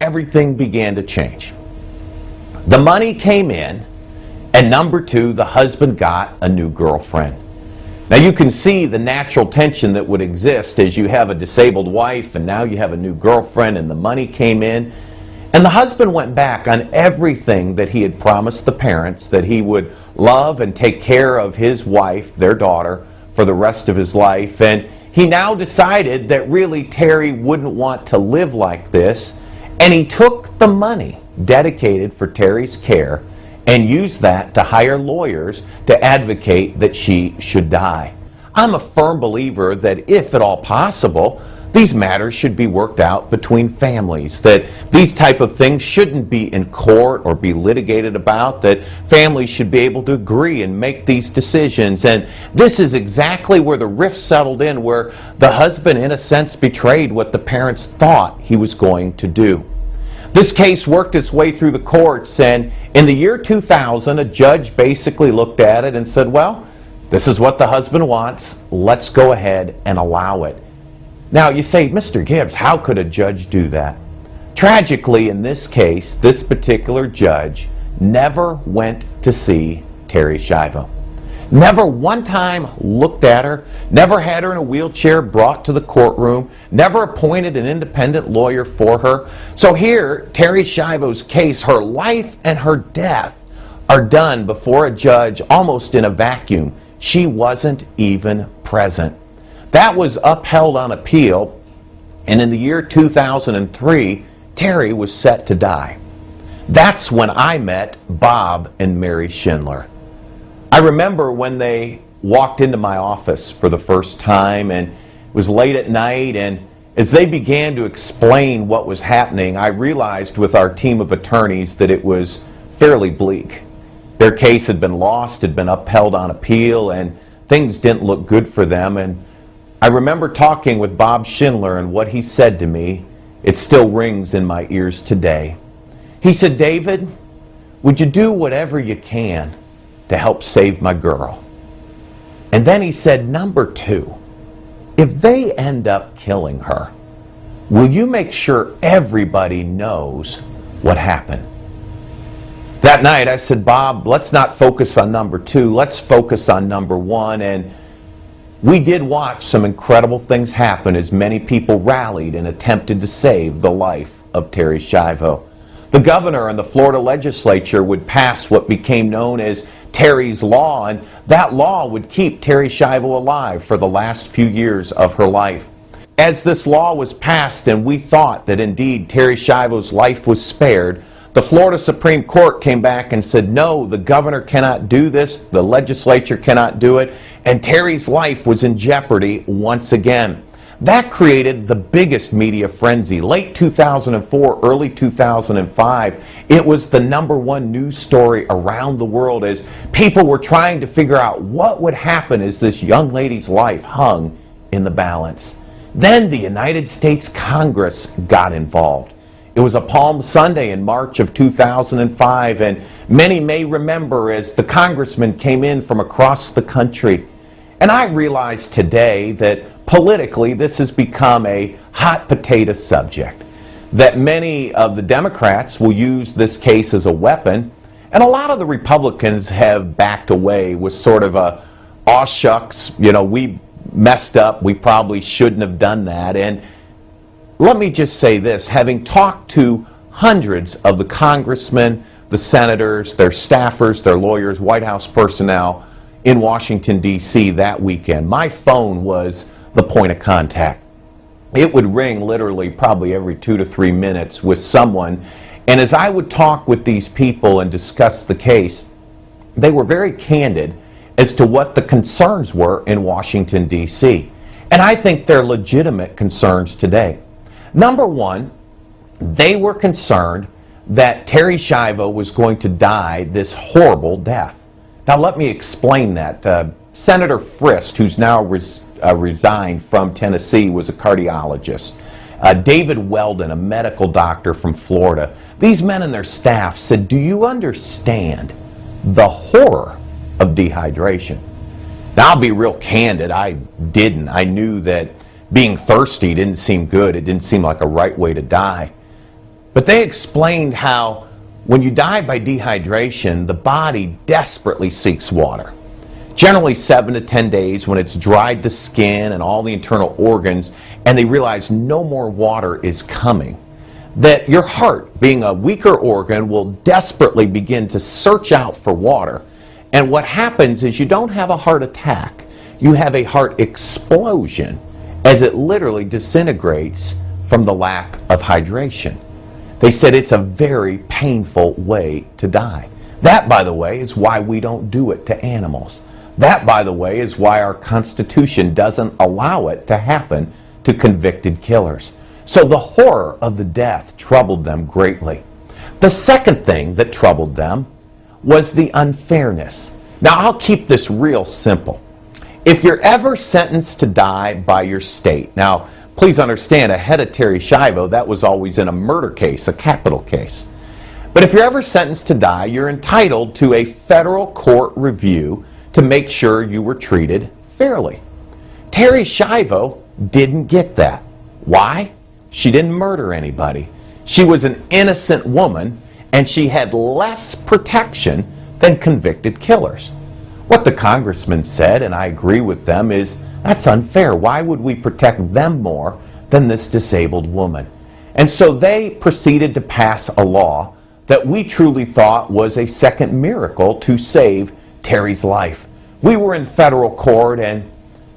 everything began to change. The money came in, and number two, the husband got a new girlfriend. Now you can see the natural tension that would exist as you have a disabled wife and now you have a new girlfriend, and the money came in. And the husband went back on everything that he had promised the parents, that he would love and take care of his wife, their daughter, for the rest of his life. And he now decided that really Terri wouldn't want to live like this, and he took the money dedicated for Terri's care and used that to hire lawyers to advocate that she should die. I'm a firm believer that if at all possible, these matters should be worked out between families, that these type of things shouldn't be in court or be litigated about, that families should be able to agree and make these decisions. And this is exactly where the rift settled in, where the husband in a sense betrayed what the parents thought he was going to do. This case worked its way through the courts, and in the year 2000 a judge basically looked at it and said, well, this is what the husband wants, let's go ahead and allow it. Now you say, Mr. Gibbs, how could a judge do that? Tragically, in this case, this particular judge never went to see Terri Schiavo. Never one time looked at her, never had her in a wheelchair brought to the courtroom, never appointed an independent lawyer for her. So here, Terri Schiavo's case, her life and her death are done before a judge almost in a vacuum. She wasn't even present. That was upheld on appeal, and in the year 2003, Terri was set to die. That's when I met Bob and Mary Schindler. I remember when they walked into my office for the first time, and it was late at night, and as they began to explain what was happening, I realized with our team of attorneys that it was fairly bleak. Their case had been lost, had been upheld on appeal, and things didn't look good for them. And I remember talking with Bob Schindler, and what he said to me, it still rings in my ears today. He said, David, would you do whatever you can to help save my girl? And then he said, number two, if they end up killing her, will you make sure everybody knows what happened? That night I said, Bob, let's not focus on number two, let's focus on number one. And we did watch some incredible things happen as many people rallied and attempted to save the life of Terri Schiavo. The governor and the Florida legislature would pass what became known as Terri's Law, and that law would keep Terri Schiavo alive for the last few years of her life. As this law was passed and we thought that indeed Terri Schiavo's life was spared, the Florida Supreme Court came back and said, no, the governor cannot do this, the legislature cannot do it, and Terri's life was in jeopardy once again. That created the biggest media frenzy. Late 2004, early 2005, it was the #1 news story around the world as people were trying to figure out what would happen as this young lady's life hung in the balance. Then the United States Congress got involved. It was a Palm Sunday in March of 2005, and many may remember as the congressmen came in from across the country. And I realize today that politically this has become a hot potato subject, that many of the Democrats will use this case as a weapon, and a lot of the Republicans have backed away with sort of a, aw shucks, we messed up, we probably shouldn't have done that. And let me just say this, having talked to hundreds of the congressmen, the senators, their staffers, their lawyers, White House personnel in Washington, D.C. that weekend, my phone was the point of contact. It would ring literally probably every 2 to 3 minutes with someone, and as I would talk with these people and discuss the case, they were very candid as to what the concerns were in Washington, D.C. And I think they're legitimate concerns today. Number one, they were concerned that Terri Schiavo was going to die this horrible death. Now let me explain that. Senator Frist, who's now resigned from Tennessee, was a cardiologist. David Weldon, a medical doctor from Florida. These men and their staff said, do you understand the horror of dehydration? Now I'll be real candid, I didn't. I knew that being thirsty didn't seem good. It didn't seem like a right way to die. But they explained how when you die by dehydration, the body desperately seeks water. Generally 7 to 10 days when it's dried the skin and all the internal organs, and they realize no more water is coming. That your heart, being a weaker organ, will desperately begin to search out for water. And what happens is you don't have a heart attack. You have a heart explosion as it literally disintegrates from the lack of hydration. They said it's a very painful way to die. That, by the way, is why we don't do it to animals. That, by the way, is why our Constitution doesn't allow it to happen to convicted killers. So the horror of the death troubled them greatly. The second thing that troubled them was the unfairness. Now, I'll keep this real simple. If you're ever sentenced to die by your state, now, please understand, ahead of Terri Schiavo, that was always in a murder case, a capital case. But if you're ever sentenced to die, you're entitled to a federal court review to make sure you were treated fairly. Terri Schiavo didn't get that. Why? She didn't murder anybody. She was an innocent woman, and she had less protection than convicted killers. What the congressman said, and I agree with them, is that's unfair. Why would we protect them more than this disabled woman? And so they proceeded to pass a law that we truly thought was a second miracle to save Terri's life. We were in federal court, and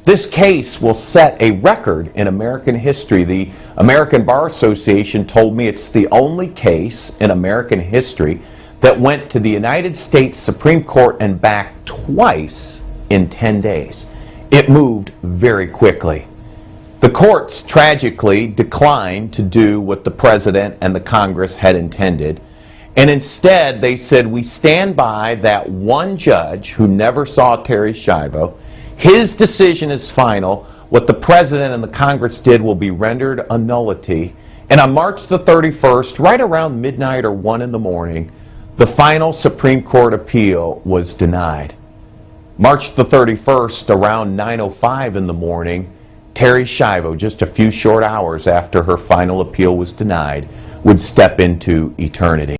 this case will set a record in American history. The American Bar Association told me it's the only case in American history that went to the United States Supreme Court and back twice in 10 days. It moved very quickly. The courts tragically declined to do what the president and the Congress had intended. And instead, they said, we stand by that one judge who never saw Terri Schiavo. His decision is final. What the president and the Congress did will be rendered a nullity. And on March the 31st, right around midnight or 1 in the morning, the final Supreme Court appeal was denied. March the 31st, around 9:05 in the morning, Terri Schiavo, just a few short hours after her final appeal was denied, would step into eternity.